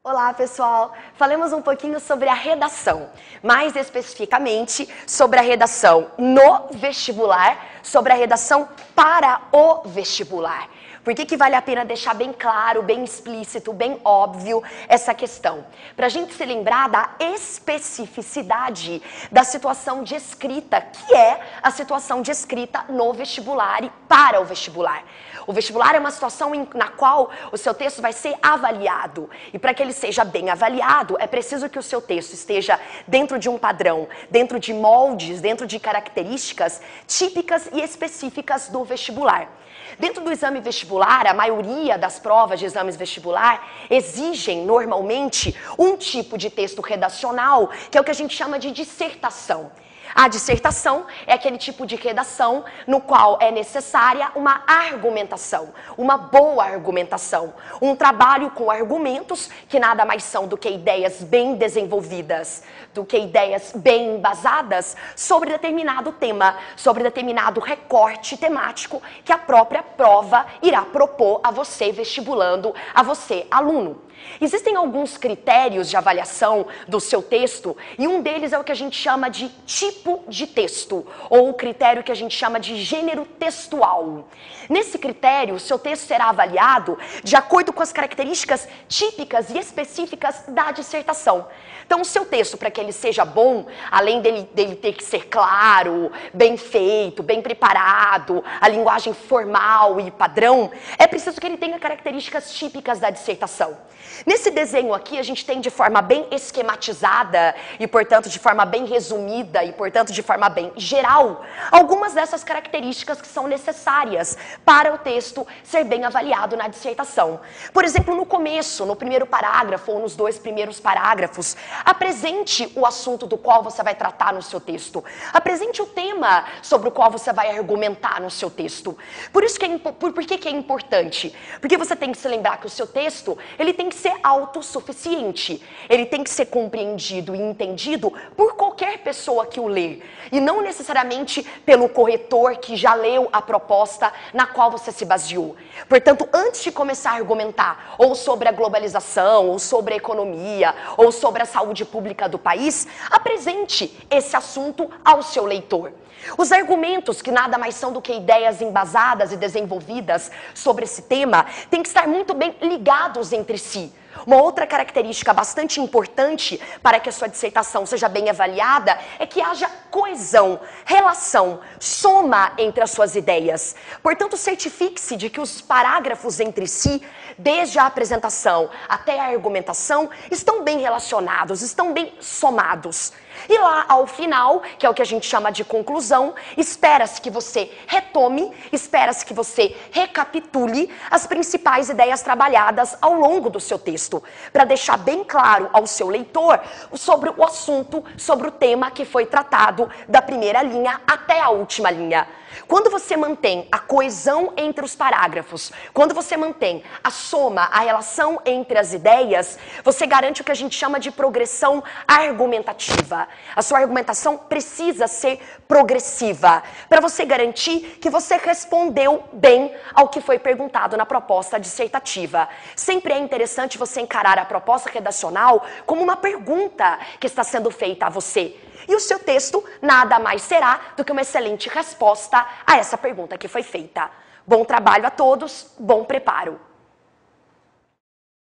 Olá, pessoal! Falemos um pouquinho sobre a redação, mais especificamente sobre a redação no vestibular, sobre a redação para o vestibular. Por que vale a pena deixar bem claro, bem explícito, bem óbvio essa questão? Para a gente se lembrar da especificidade da situação de escrita, que é a situação de escrita no vestibular e para o vestibular. O vestibular é uma situação na qual o seu texto vai ser avaliado. E para que ele seja bem avaliado, é preciso que o seu texto esteja dentro de um padrão, dentro de moldes, dentro de características típicas e específicas do vestibular. Dentro do exame vestibular, a maioria das provas de exames vestibular exigem normalmente um tipo de texto redacional, que é o que a gente chama de dissertação. A dissertação é aquele tipo de redação no qual é necessária uma argumentação, uma boa argumentação, um trabalho com argumentos que nada mais são do que ideias bem desenvolvidas, do que ideias bem embasadas sobre determinado tema, sobre determinado recorte temático que a própria prova irá propor a você vestibulando, a você aluno. Existem alguns critérios de avaliação do seu texto e um deles é o que a gente chama de tipo de texto, ou o critério que a gente chama de gênero textual. Nesse critério, o seu texto será avaliado de acordo com as características típicas e específicas da dissertação. Então, o seu texto, para que ele seja bom, além dele ter que ser claro, bem feito, bem preparado, a linguagem formal e padrão, é preciso que ele tenha características típicas da dissertação. Nesse desenho aqui, a gente tem de forma bem esquematizada e, portanto, de forma bem resumida e, portanto, de forma bem geral, algumas dessas características que são necessárias para o texto ser bem avaliado na dissertação. Por exemplo, no começo, no primeiro parágrafo ou nos dois primeiros parágrafos, apresente o assunto do qual você vai tratar no seu texto. Apresente o tema sobre o qual você vai argumentar no seu texto. Por que é importante? Porque você tem que se lembrar que o seu texto, ele tem que ser autossuficiente. Ele tem que ser compreendido e entendido por qualquer pessoa que o lê. E não necessariamente pelo corretor que já leu a proposta na qual você se baseou. Portanto, antes de começar a argumentar ou sobre a globalização, ou sobre a economia, ou sobre a saúde pública do país, apresente esse assunto ao seu leitor. Os argumentos, que nada mais são do que ideias embasadas e desenvolvidas sobre esse tema, têm que estar muito bem ligados entre si. Uma outra característica bastante importante para que a sua dissertação seja bem avaliada é que haja coesão, relação, soma entre as suas ideias. Portanto, certifique-se de que os parágrafos entre si, desde a apresentação até a argumentação, estão bem relacionados, estão bem somados. E lá ao final, que é o que a gente chama de conclusão, espera-se que você retome, espera-se que você recapitule as principais ideias trabalhadas ao longo do seu texto, para deixar bem claro ao seu leitor sobre o assunto, sobre o tema que foi tratado da primeira linha até a última linha. Quando você mantém a coesão entre os parágrafos, quando você mantém a soma, a relação entre as ideias, você garante o que a gente chama de progressão argumentativa. A sua argumentação precisa ser progressiva, para você garantir que você respondeu bem ao que foi perguntado na proposta dissertativa. Sempre é interessante você encarar a proposta redacional como uma pergunta que está sendo feita a você. E o seu texto nada mais será do que uma excelente resposta a essa pergunta que foi feita. Bom trabalho a todos, bom preparo!